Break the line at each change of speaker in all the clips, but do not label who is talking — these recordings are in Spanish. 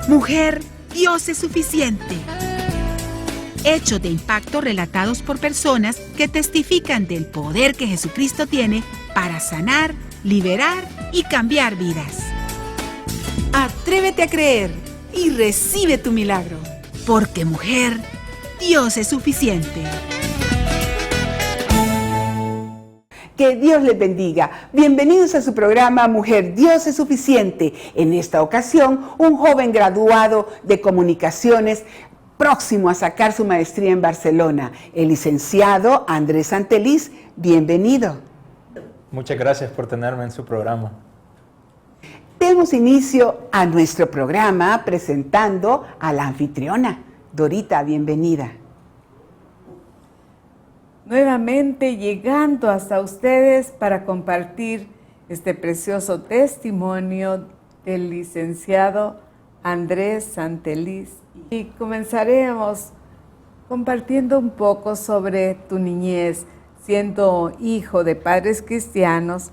Mujer, Dios es suficiente. Hechos de impacto relatados por personas que testifican del poder que Jesucristo tiene para sanar, liberar y cambiar vidas. Atrévete a creer y recibe tu milagro. Porque mujer, Dios es suficiente.
Que Dios les bendiga. Bienvenidos a su programa Mujer, Dios es suficiente. En esta ocasión, un joven graduado de comunicaciones próximo a sacar su maestría en Barcelona, el licenciado Andrés Santeliz. Bienvenido.
Muchas gracias por tenerme en su programa.
Demos inicio a nuestro programa presentando a la anfitriona. Dorita, bienvenida.
Nuevamente llegando hasta ustedes para compartir este precioso testimonio del licenciado Andrés Santeliz. Y comenzaremos compartiendo un poco sobre tu niñez, siendo hijo de padres cristianos.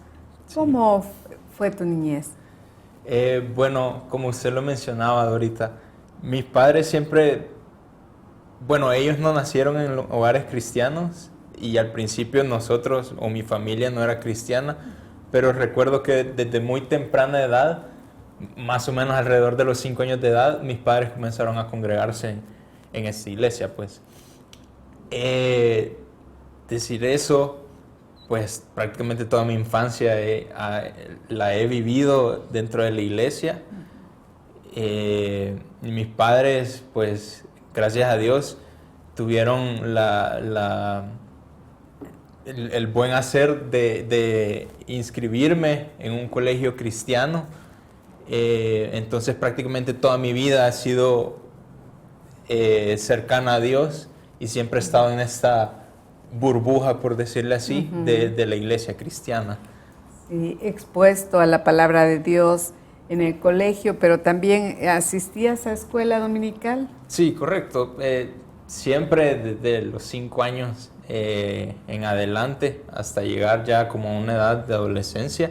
¿Cómo fue tu niñez?
Bueno, como usted lo mencionaba, Dorita, mis padres siempre, ellos no nacieron en hogares cristianos. Y al principio nosotros o mi familia no era cristiana, pero recuerdo que desde muy temprana edad, más o menos alrededor de los 5 años de edad, mis padres comenzaron a congregarse en esta iglesia, pues. Decir eso, pues prácticamente toda mi infancia la he vivido dentro de la iglesia. Y mis padres, pues gracias a Dios, tuvieron el buen hacer de inscribirme en un colegio cristiano. Entonces prácticamente toda mi vida ha sido cercana a Dios y siempre he estado en esta burbuja, por decirlo así, de la iglesia cristiana.
Sí, expuesto a la palabra de Dios en el colegio, pero también ¿asistías a escuela dominical?
Sí, correcto. Siempre desde los 5 años en adelante, hasta llegar ya como a una edad de adolescencia,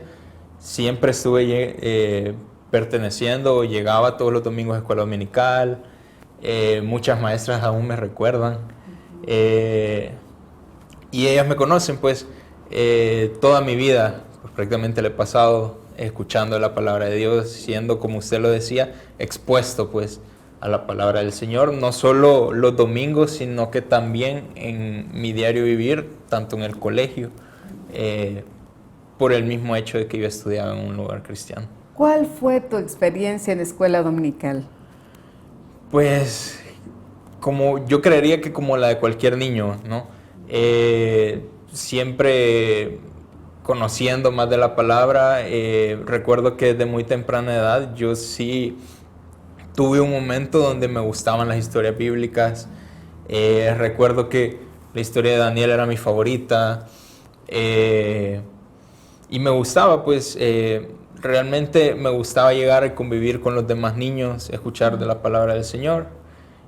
siempre estuve perteneciendo o llegaba todos los domingos a escuela dominical. Muchas maestras aún me recuerdan y ellas me conocen, pues toda mi vida pues, prácticamente le he pasado escuchando la palabra de Dios, siendo, como usted lo decía, expuesto pues a la palabra del Señor, no solo los domingos, sino que también en mi diario vivir, tanto en el colegio, por el mismo hecho de que yo estudiaba en un lugar cristiano.
¿Cuál fue tu experiencia en escuela dominical?
Pues, como yo creería que como la de cualquier niño, ¿no? Siempre conociendo más de la palabra, recuerdo que desde muy temprana edad yo sí tuve un momento donde me gustaban las historias bíblicas. Recuerdo que la historia de Daniel era mi favorita. Y me gustaba, pues, realmente me gustaba llegar a convivir con los demás niños, escuchar de la palabra del Señor.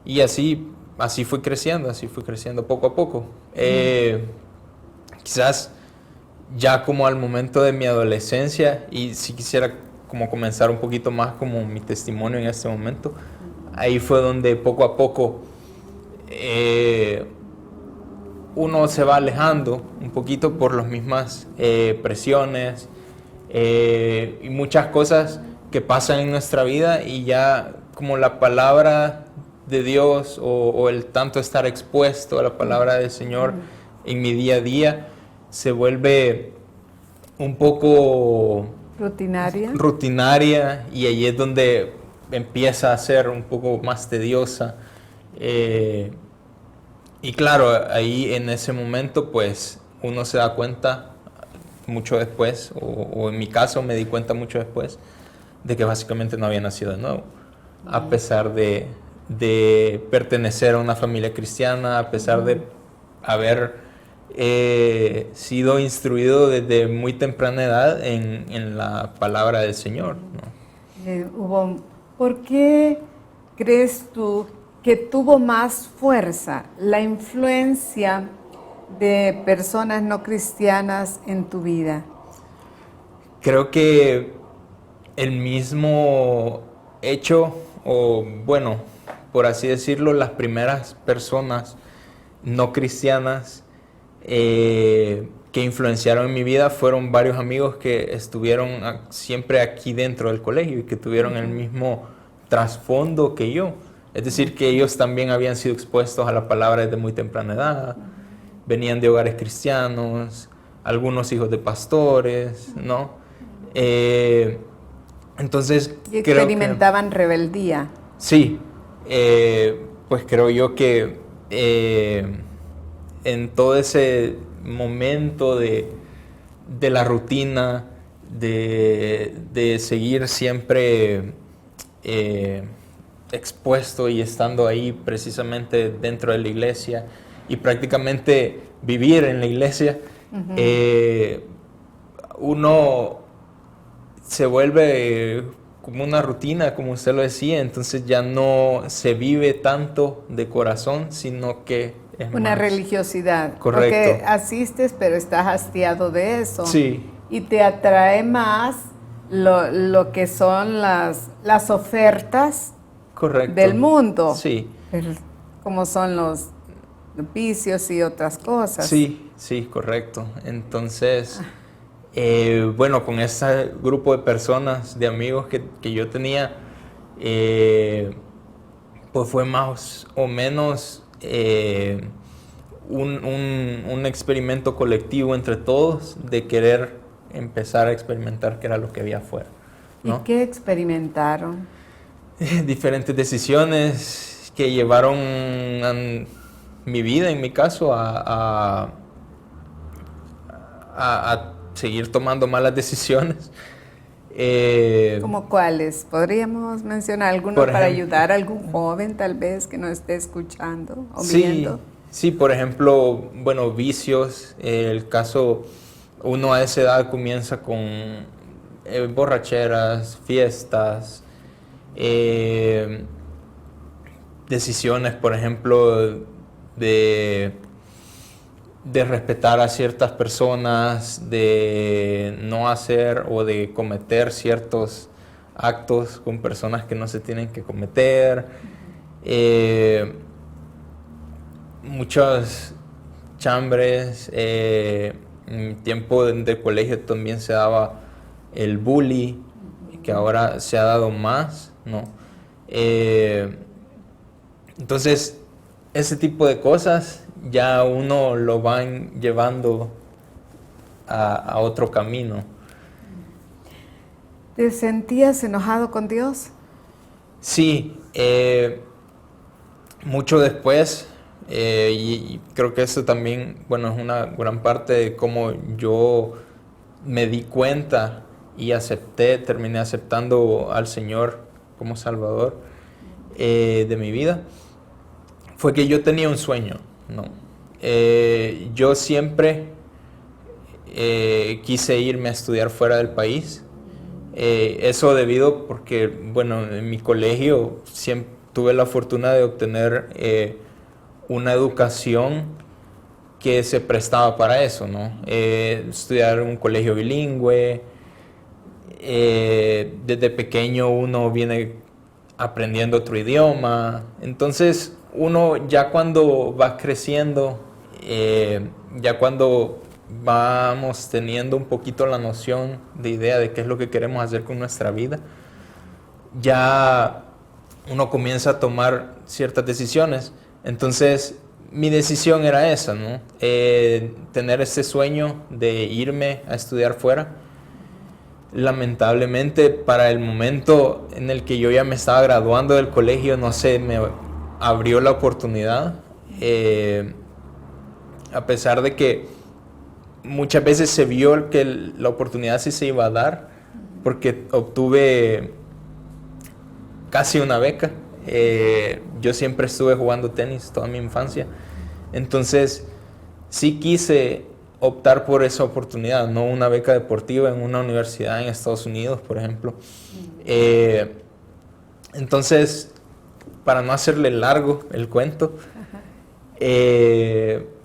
Y así fui creciendo poco a poco. Quizás ya como al momento de mi adolescencia, y si quisiera como comenzar un poquito más como mi testimonio en este momento, ahí fue donde poco a poco uno se va alejando un poquito por las mismas presiones y muchas cosas que pasan en nuestra vida, y ya como la palabra de Dios o el tanto estar expuesto a la palabra del Señor en mi día a día se vuelve un poco rutinaria, y ahí es donde empieza a ser un poco más tediosa. Y claro, ahí en ese momento pues uno se da cuenta mucho después, o en mi caso me di cuenta mucho después, de que básicamente no había nacido de nuevo. A pesar de pertenecer a una familia cristiana, a pesar de haber sido instruido desde muy temprana edad en la palabra del Señor, ¿no?
¿Por qué crees tú que tuvo más fuerza la influencia de personas no cristianas en tu vida?
Creo que el mismo hecho, o bueno, por así decirlo, las primeras personas no cristianas que influenciaron en mi vida fueron varios amigos que estuvieron siempre aquí dentro del colegio y que tuvieron el mismo trasfondo que yo. Es decir, que ellos también habían sido expuestos a la palabra desde muy temprana edad, venían de hogares cristianos, algunos hijos de pastores, ¿no? Entonces,
y experimentaban rebeldía.
Sí, pues creo yo que en todo ese momento de la rutina, de seguir siempre expuesto y estando ahí precisamente dentro de la iglesia y prácticamente vivir en la iglesia, uno se vuelve como una rutina, como usted lo decía, entonces ya no se vive tanto de corazón, sino que es
una
más
religiosidad.
Correcto.
Porque asistes, pero estás hastiado de eso.
Sí.
Y te atrae más lo que son las ofertas
Correcto.
del mundo.
Sí.
Como son los vicios y otras cosas.
Sí, sí, correcto. Entonces, bueno, con ese grupo de personas, de amigos que yo tenía, pues fue más o menos un experimento colectivo entre todos de querer empezar a experimentar qué era lo que había afuera, ¿no?
¿Y qué experimentaron?
Diferentes decisiones que llevaron a mi vida, en mi caso, a seguir tomando malas decisiones.
¿Cómo cuáles? ¿Podríamos mencionar algunos para ayudar a algún joven tal vez que nos esté escuchando o viendo?
Sí, por ejemplo, bueno, vicios. El caso, uno a esa edad comienza con borracheras, fiestas, decisiones, por ejemplo, de respetar a ciertas personas, de no hacer o de cometer ciertos actos con personas que no se tienen que cometer. Muchos chambres. En tiempo de colegio también se daba el bully, que ahora se ha dado más, ¿no? Entonces, ese tipo de cosas ya uno lo van llevando a otro camino.
¿Te sentías enojado con Dios?
Sí, mucho después, y creo que eso también, bueno, es una gran parte de cómo yo me di cuenta y terminé aceptando al Señor como Salvador de mi vida, fue que yo tenía un sueño, ¿no? Yo siempre quise irme a estudiar fuera del país. Eso debido porque, bueno, en mi colegio siempre tuve la fortuna de obtener una educación que se prestaba para eso, ¿no? Estudiar en un colegio bilingüe. Desde pequeño uno viene aprendiendo otro idioma. Entonces, uno ya cuando va creciendo, ya cuando vamos teniendo un poquito la noción de idea de qué es lo que queremos hacer con nuestra vida, ya uno comienza a tomar ciertas decisiones. Entonces, mi decisión era esa, ¿no? Tener ese sueño de irme a estudiar fuera. Lamentablemente, para el momento en el que yo ya me estaba graduando del colegio, no sé, me abrió la oportunidad, a pesar de que muchas veces se vio que la oportunidad sí se iba a dar, porque obtuve casi una beca. Yo siempre estuve jugando tenis toda mi infancia, entonces sí quise optar por esa oportunidad, no una beca deportiva en una universidad en Estados Unidos, por ejemplo. Entonces, para no hacerle largo el cuento,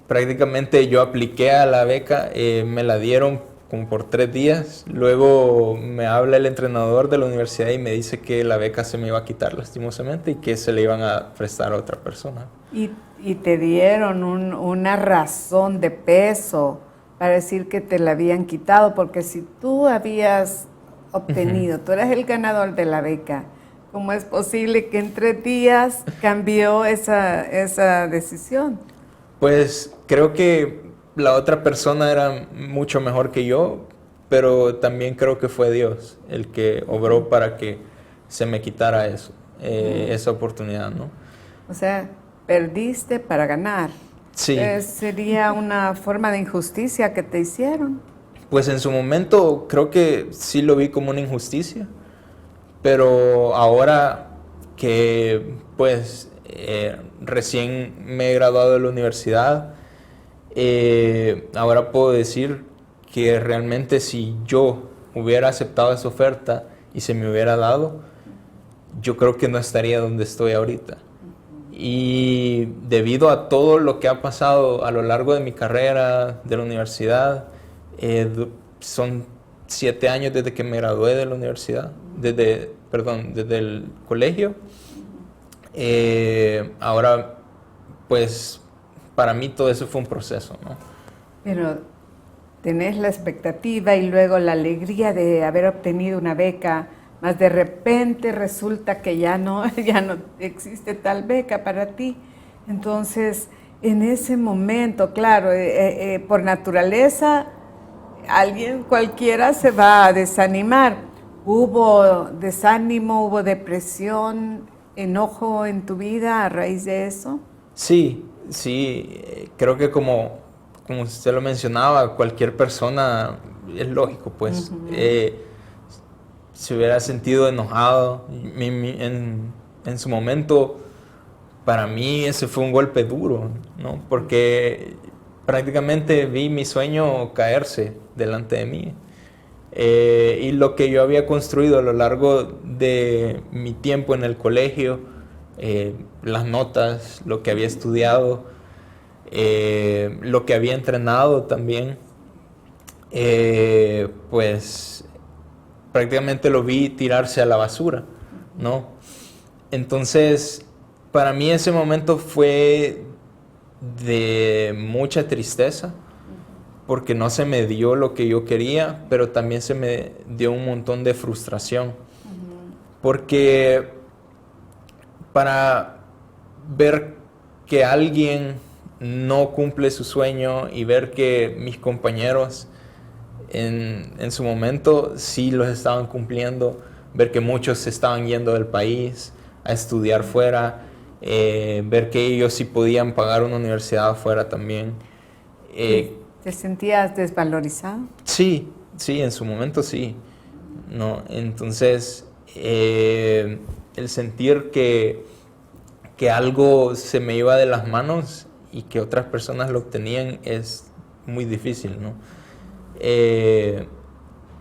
prácticamente yo apliqué a la beca, me la dieron como por 3 días. Luego me habla el entrenador de la universidad y me dice que la beca se me iba a quitar lastimosamente y que se le iban a prestar a otra persona.
Y te dieron una razón de peso para decir que te la habían quitado, porque si tú habías obtenido, tú eras el ganador de la beca, ¿cómo es posible que en 3 días cambió esa decisión?
Pues creo que la otra persona era mucho mejor que yo, pero también creo que fue Dios el que obró para que se me quitara eso, esa oportunidad, ¿no?
O sea, perdiste para ganar.
Sí.
Sería una forma de injusticia que te hicieron.
Pues en su momento creo que sí lo vi como una injusticia, pero ahora que pues recién me he graduado de la universidad, ahora puedo decir que realmente si yo hubiera aceptado esa oferta y se me hubiera dado, yo creo que no estaría donde estoy ahorita. Y debido a todo lo que ha pasado a lo largo de mi carrera, de la universidad, son 7 años desde que me gradué de la universidad, desde el colegio. Ahora, pues, para mí todo eso fue un proceso, ¿no?
Pero tenés la expectativa y luego la alegría de haber obtenido una beca, más de repente resulta que ya no existe tal beca para ti. Entonces, en ese momento, claro, por naturaleza, cualquiera se va a desanimar. ¿Hubo desánimo, hubo depresión, enojo en tu vida a raíz de eso?
Sí, creo que como usted lo mencionaba, cualquier persona, es lógico, pues, se hubiera sentido enojado. En su momento, para mí ese fue un golpe duro, ¿no? Porque prácticamente vi mi sueño caerse delante de mí. Y lo que yo había construido a lo largo de mi tiempo en el colegio, las notas, lo que había estudiado, lo que había entrenado también, pues prácticamente lo vi tirarse a la basura, ¿no? Entonces, para mí ese momento fue de mucha tristeza, porque no se me dio lo que yo quería, pero también se me dio un montón de frustración, porque para ver que alguien no cumple su sueño y ver que mis compañeros en su momento sí los estaban cumpliendo, ver que muchos se estaban yendo del país a estudiar fuera, ver que ellos sí podían pagar una universidad afuera también.
¿Te sentías desvalorizado?
Sí, en su momento sí, ¿no? Entonces, el sentir que algo se me iba de las manos y que otras personas lo obtenían es muy difícil, ¿no?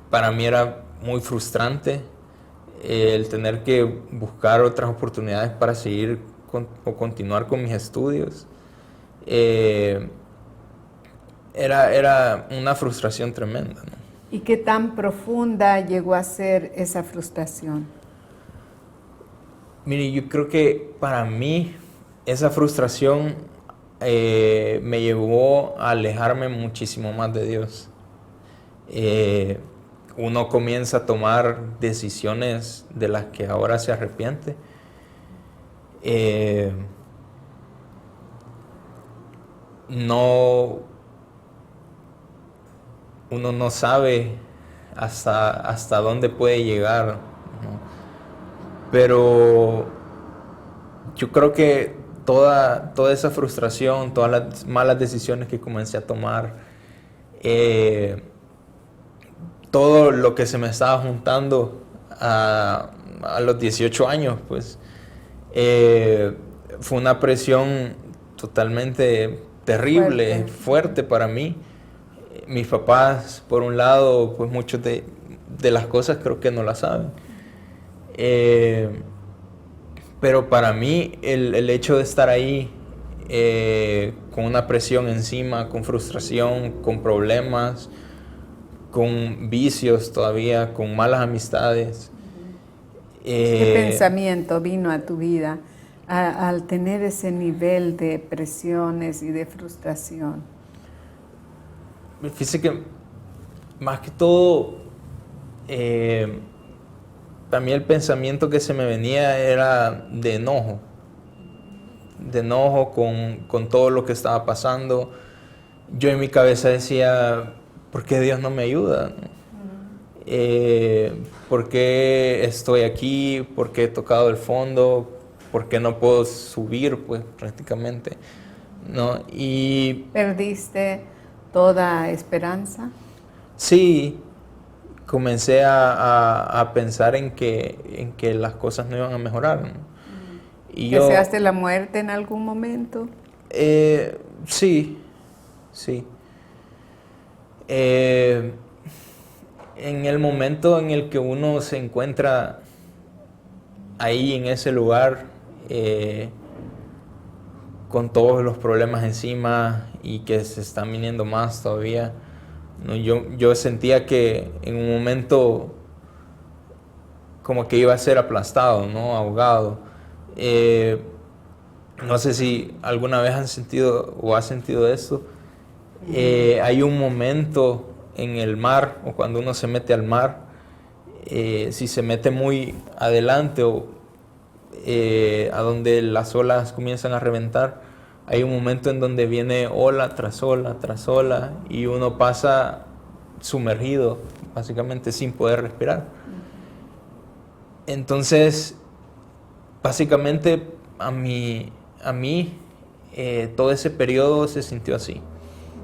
Para mí era muy frustrante el tener que buscar otras oportunidades para seguir o continuar con mis estudios. Era una frustración tremenda, ¿no?
¿Y qué tan profunda llegó a ser esa frustración?
Mire, yo creo que para mí esa frustración me llevó a alejarme muchísimo más de Dios. Uno comienza a tomar decisiones de las que ahora se arrepiente. Uno no sabe hasta dónde puede llegar, ¿no? Pero yo creo que toda esa frustración, todas las malas decisiones que comencé a tomar, todo lo que se me estaba juntando a los 18 años, pues, fue una presión totalmente terrible, fuerte para mí. Mis papás, por un lado, pues muchas de las cosas creo que no las saben. Pero para mí el hecho de estar ahí con una presión encima, con frustración, con problemas, con vicios todavía, con malas amistades.
¿Qué pensamiento vino a tu vida al tener ese nivel de presiones y de frustración?
Fíjese que más que todo, para mí el pensamiento que se me venía era de enojo con todo lo que estaba pasando. Yo en mi cabeza decía, ¿por qué Dios no me ayuda? ¿Por qué estoy aquí? ¿Por qué he tocado el fondo? ¿Por qué no puedo subir, pues, prácticamente? ¿No? Y
¿Perdiste toda esperanza?
sí, comencé a pensar en que las cosas no iban a mejorar, ¿no? Y yo,
¿Deseaste la muerte en algún momento?
sí. En el momento en el que uno se encuentra ahí en ese lugar, con todos los problemas encima y que se están viniendo más todavía, ¿no? Yo sentía que en un momento como que iba a ser aplastado, ¿no? Ahogado. No sé si alguna vez han sentido o has sentido esto. Hay un momento en el mar, o cuando uno se mete al mar, si se mete muy adelante o a donde las olas comienzan a reventar, hay un momento en donde viene ola tras ola tras ola y uno pasa sumergido, básicamente sin poder respirar. Entonces, básicamente a mí todo ese periodo se sintió así,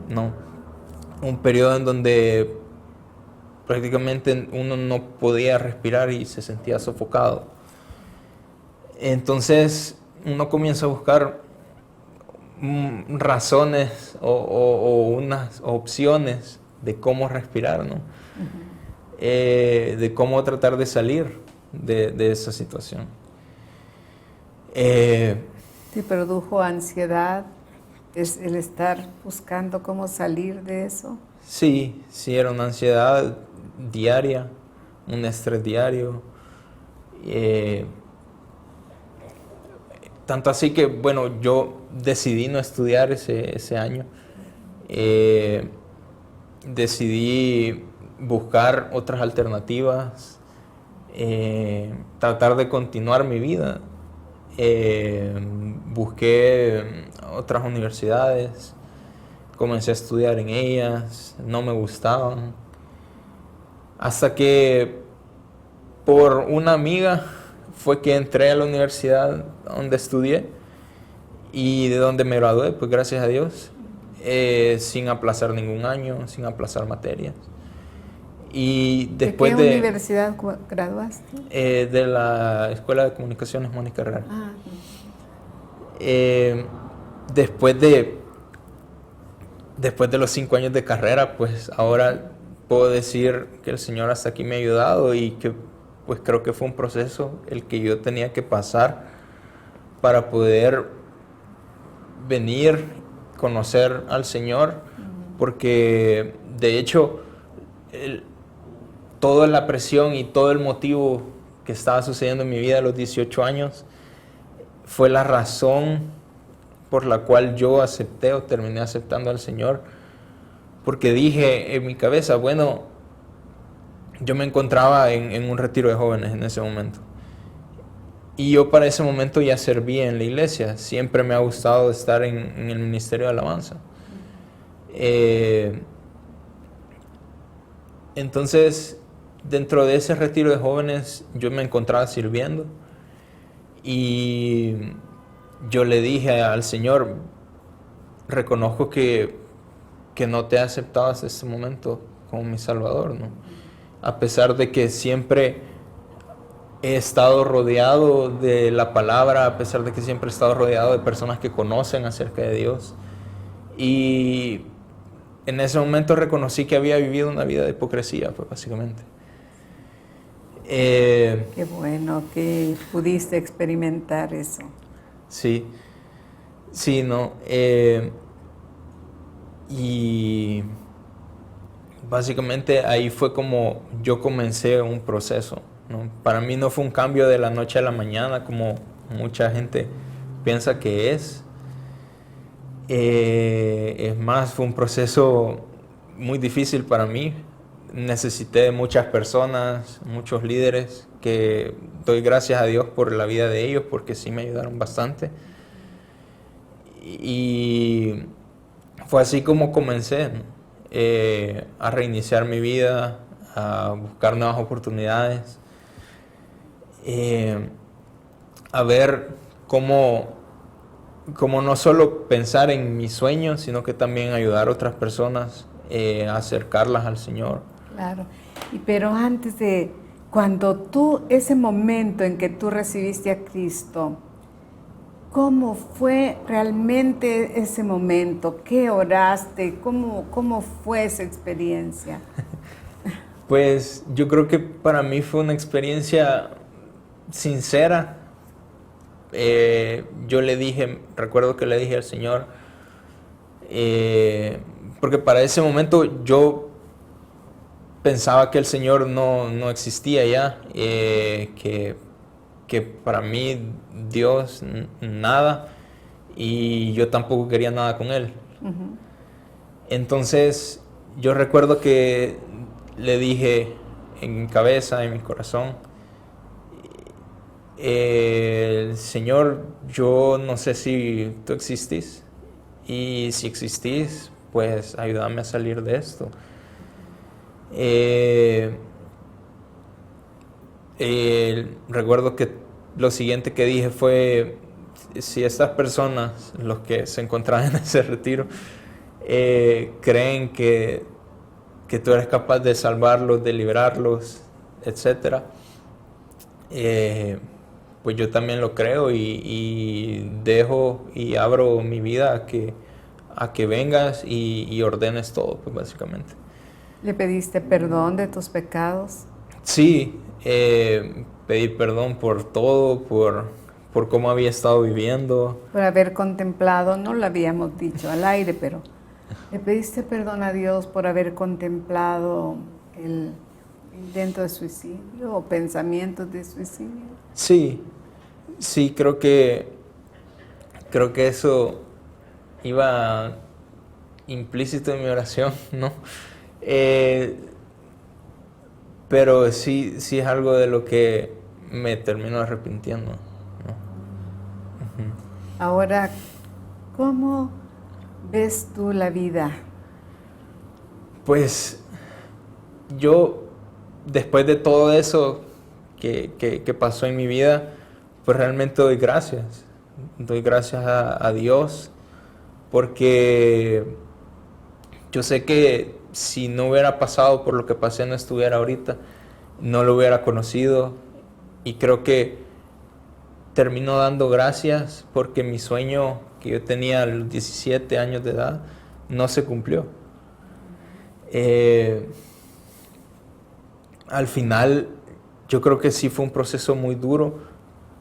¿no? Un periodo en donde prácticamente uno no podía respirar y se sentía sofocado. Entonces uno comienza a buscar razones o unas opciones de cómo respirar, ¿no? De cómo tratar de salir de esa situación.
¿Te produjo ansiedad el estar buscando cómo salir de eso?
Sí, era una ansiedad diaria, un estrés diario. Tanto así que, bueno, yo decidí no estudiar ese año. Decidí buscar otras alternativas, tratar de continuar mi vida. Busqué otras universidades, comencé a estudiar en ellas, no me gustaban. Hasta que por una amiga fue que entré a la universidad donde estudié y de donde me gradué, pues gracias a Dios, sin aplazar ningún año, sin aplazar materias. Y después
¿De qué universidad graduaste?
De la Escuela de Comunicaciones Mónica Herrera. Después de los 5 años de carrera, pues ahora puedo decir que el Señor hasta aquí me ha ayudado y que pues creo que fue un proceso el que yo tenía que pasar para poder venir, conocer al Señor, porque de hecho toda la presión y todo el motivo que estaba sucediendo en mi vida a los 18 años fue la razón por la cual yo acepté o terminé aceptando al Señor, porque dije en mi cabeza, bueno, yo me encontraba en un retiro de jóvenes en ese momento y yo para ese momento ya servía en la iglesia, siempre me ha gustado estar en el ministerio de alabanza. Entonces, dentro de ese retiro de jóvenes yo me encontraba sirviendo y yo le dije al Señor, reconozco que no te he aceptado hasta este momento como mi Salvador, ¿no? A pesar de que siempre he estado rodeado de la palabra, a pesar de que siempre he estado rodeado de personas que conocen acerca de Dios. Y en ese momento reconocí que había vivido una vida de hipocresía, pues básicamente.
Qué bueno que pudiste experimentar eso.
Sí, no. Y básicamente ahí fue como yo comencé un proceso, ¿no? Para mí no fue un cambio de la noche a la mañana como mucha gente piensa que es. Es más, fue un proceso muy difícil para mí. Necesité de muchas personas, muchos líderes, que doy gracias a Dios por la vida de ellos, porque sí me ayudaron bastante. Y fue así como comencé, ¿no? A reiniciar mi vida, a buscar nuevas oportunidades, a ver cómo no solo pensar en mis sueños, sino que también ayudar a otras personas a acercarlas al Señor.
Claro, pero antes de ese momento en que tú recibiste a Cristo, ¿cómo fue realmente ese momento? ¿Qué oraste? ¿Cómo fue esa experiencia?
Pues yo creo que para mí fue una experiencia sincera. Recuerdo que le dije al Señor, porque para ese momento yo pensaba que el Señor no existía ya, que para mí Dios nada, y yo tampoco quería nada con Él. Uh-huh. Entonces yo recuerdo que le dije en mi cabeza, en mi corazón, Señor, yo no sé si tú existís, y si existís, pues ayúdame a salir de esto. Recuerdo que lo siguiente que dije fue, si estas personas, los que se encontraban en ese retiro, creen que tú eres capaz de salvarlos, de librarlos, etc., pues yo también lo creo, y dejo y abro mi vida a que vengas y ordenes todo, pues básicamente.
¿Le pediste perdón de tus pecados?
Sí, pedí perdón por todo, por cómo había estado viviendo.
Por haber contemplado, no lo habíamos dicho al aire, pero ¿le pediste perdón a Dios por haber contemplado el intento de suicidio o pensamientos de suicidio?
Sí, creo que eso iba implícito en mi oración, ¿no? Pero sí es algo de lo que me termino arrepintiendo, ¿no? Uh-huh.
Ahora, ¿cómo ves tú la vida?
Pues yo, después de todo eso que pasó en mi vida, pues realmente doy gracias. Doy gracias a Dios, porque yo sé que si no hubiera pasado por lo que pasé, no estuviera ahorita, no lo hubiera conocido, y creo que termino dando gracias porque mi sueño que yo tenía a los 17 años de edad no se cumplió. Al final yo creo que sí fue un proceso muy duro,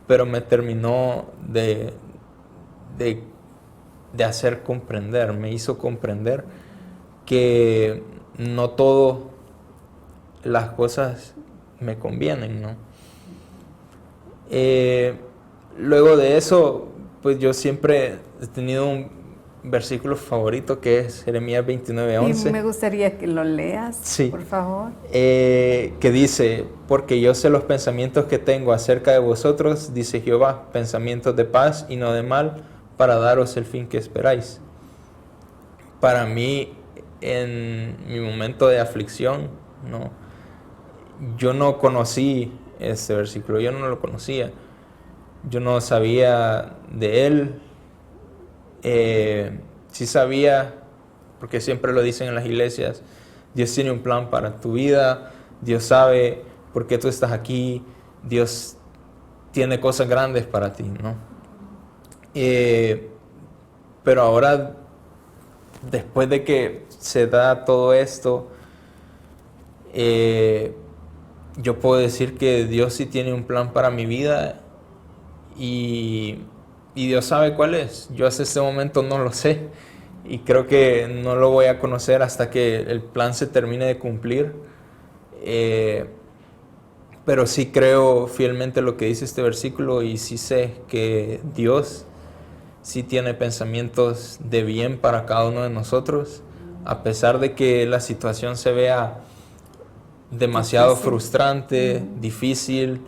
pero me terminó de hacer comprender, me hizo comprender que no todas las cosas me convienen, ¿no? Luego de eso, pues yo siempre he tenido un versículo favorito, que es Jeremías 29:11.
Y me gustaría que lo leas, sí, por favor.
Que dice, porque yo sé los pensamientos que tengo acerca de vosotros, dice Jehová, pensamientos de paz y no de mal, para daros el fin que esperáis. Para mí, en mi momento de aflicción, ¿no?, yo no conocí este versículo, yo no lo conocía, yo no sabía de él. Sí sabía, porque siempre lo dicen en las iglesias, Dios tiene un plan para tu vida, Dios sabe por qué tú estás aquí, Dios tiene cosas grandes para ti, ¿no? Pero ahora, después de que se da todo esto, yo puedo decir que Dios sí tiene un plan para mi vida, y Dios sabe cuál es. Yo hasta este momento no lo sé, y creo que no lo voy a conocer hasta que el plan se termine de cumplir. Pero sí creo fielmente lo que dice este versículo y sí sé que Dios sí tiene pensamientos de bien para cada uno de nosotros, a pesar de que la situación se vea demasiado frustrante, difícil,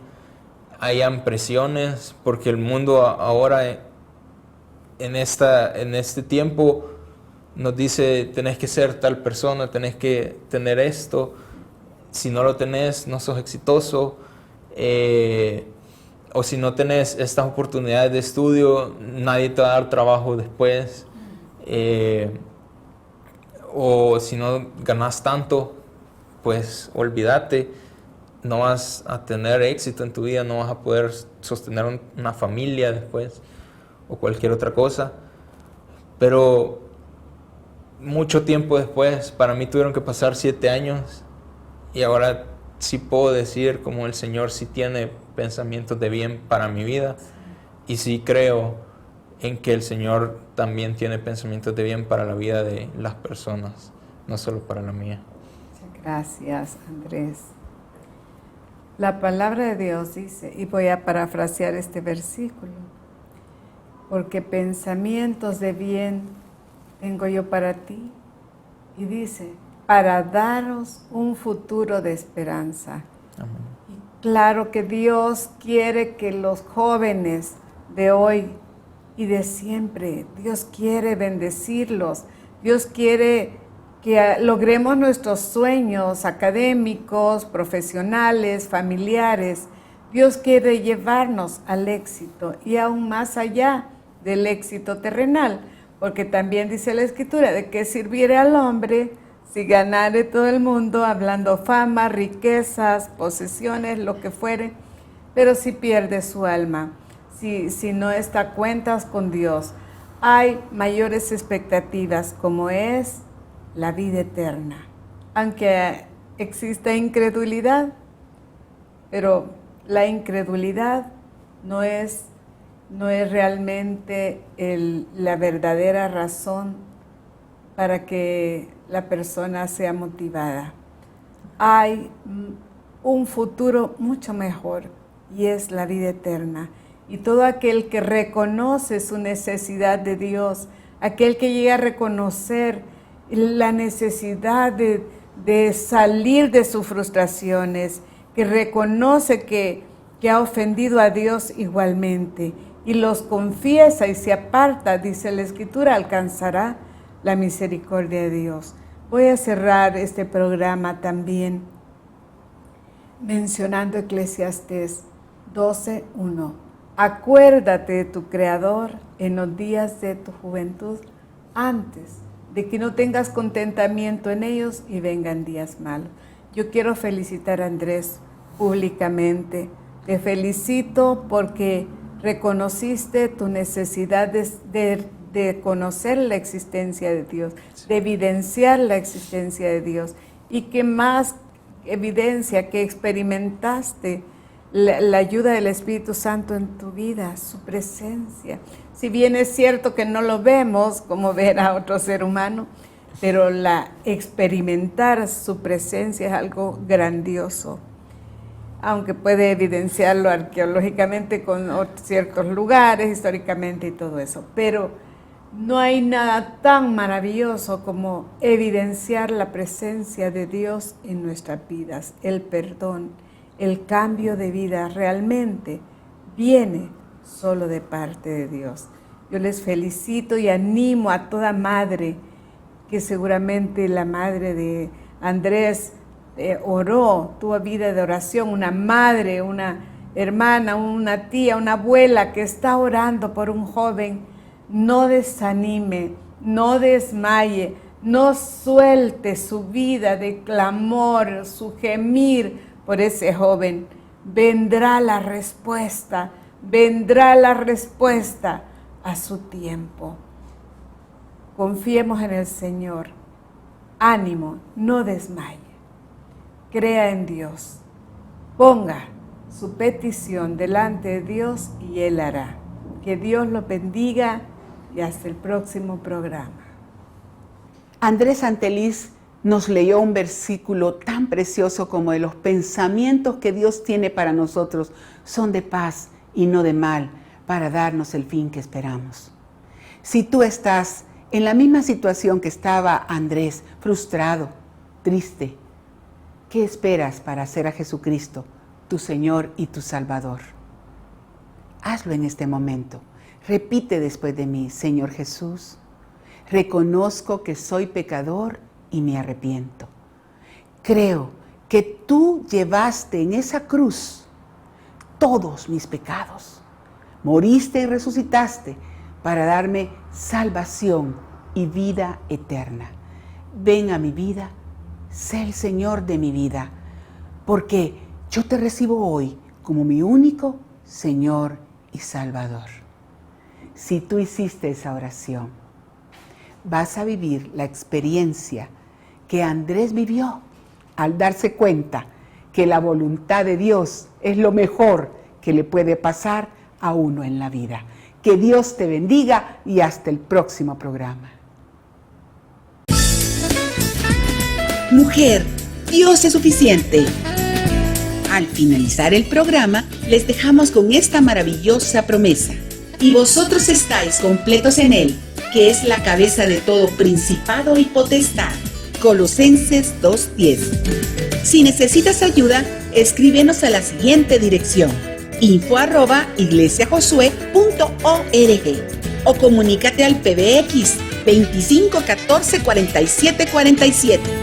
hayan presiones, porque el mundo ahora en este tiempo nos dice: tenés que ser tal persona, tenés que tener esto, si no lo tenés no sos exitoso, o si no tenés estas oportunidades de estudio nadie te va a dar trabajo después, o si no ganas tanto, pues olvídate, no vas a tener éxito en tu vida, no vas a poder sostener una familia después o cualquier otra cosa. Pero mucho tiempo después, para mí tuvieron que pasar 7 años y ahora sí puedo decir como el Señor sí tiene pensamientos de bien para mi vida, y sí creo en que el Señor también tiene pensamientos de bien para la vida de las personas, no solo para la mía.
Gracias, Andrés. La palabra de Dios dice, y voy a parafrasear este versículo: porque pensamientos de bien tengo yo para ti, y dice, para daros un futuro de esperanza.
Amén.
Y claro que Dios quiere que los jóvenes de hoy y de siempre, Dios quiere bendecirlos, Dios quiere que logremos nuestros sueños académicos, profesionales, familiares. Dios quiere llevarnos al éxito y aún más allá del éxito terrenal, porque también dice la Escritura: de qué sirviere al hombre si ganare todo el mundo, hablando fama, riquezas, posesiones, lo que fuere, pero si pierde su alma, si no está a cuentas con Dios. Hay mayores expectativas, como es la vida eterna, aunque exista incredulidad, pero la incredulidad no es realmente la verdadera razón para que la persona sea motivada. Hay un futuro mucho mejor y es la vida eterna. Y todo aquel que reconoce su necesidad de Dios, aquel que llega a reconocer la necesidad de salir de sus frustraciones, que reconoce que ha ofendido a Dios igualmente y los confiesa y se aparta, dice la Escritura, alcanzará la misericordia de Dios. Voy a cerrar este programa también mencionando Eclesiastés 12:1. Acuérdate de tu Creador en los días de tu juventud, antes de que no tengas contentamiento en ellos y vengan días malos. Yo quiero felicitar a Andrés públicamente. Te felicito porque reconociste tu necesidad de conocer la existencia de Dios, de evidenciar la existencia de Dios, y que más evidencia que experimentaste la ayuda del Espíritu Santo en tu vida, su presencia. Si bien es cierto que no lo vemos como ver a otro ser humano, pero experimentar su presencia es algo grandioso, aunque puede evidenciarlo arqueológicamente con ciertos lugares, históricamente y todo eso. Pero no hay nada tan maravilloso como evidenciar la presencia de Dios en nuestras vidas, el perdón, el cambio de vida realmente viene solo de parte de Dios. Yo les felicito y animo a toda madre, que seguramente la madre de Andrés oró, tuvo vida de oración, una madre, una hermana, una tía, una abuela que está orando por un joven. No desanime, no desmaye, no suelte su vida de clamor, su gemir por ese joven. Vendrá la respuesta a su tiempo. Confiemos en el Señor. Ánimo, no desmaye. Crea en Dios. Ponga su petición delante de Dios y Él hará. Que Dios lo bendiga y hasta el próximo programa.
Andrés Anteliz nos leyó un versículo tan precioso como de los pensamientos que Dios tiene para nosotros son de paz y no de mal, para darnos el fin que esperamos. Si tú estás en la misma situación que estaba Andrés, frustrado, triste, ¿qué esperas para hacer a Jesucristo tu Señor y tu Salvador? Hazlo en este momento. Repite después de mí: Señor Jesús, reconozco que soy pecador y me arrepiento. Creo que tú llevaste en esa cruz todos mis pecados. Moriste y resucitaste para darme salvación y vida eterna. Ven a mi vida, sé el Señor de mi vida, porque yo te recibo hoy como mi único Señor y Salvador. Si tú hiciste esa oración, vas a vivir la experiencia que Andrés vivió al darse cuenta que la voluntad de Dios es lo mejor que le puede pasar a uno en la vida. Que Dios te bendiga y hasta el próximo programa.
Mujer, Dios es suficiente. Al finalizar el programa, les dejamos con esta maravillosa promesa. Y vosotros estáis completos en Él, que es la cabeza de todo principado y potestad. Colosenses 2:10. Si necesitas ayuda, escríbenos a la siguiente dirección: info@iglesiajosué.org o comunícate al PBX 25 14 47 47.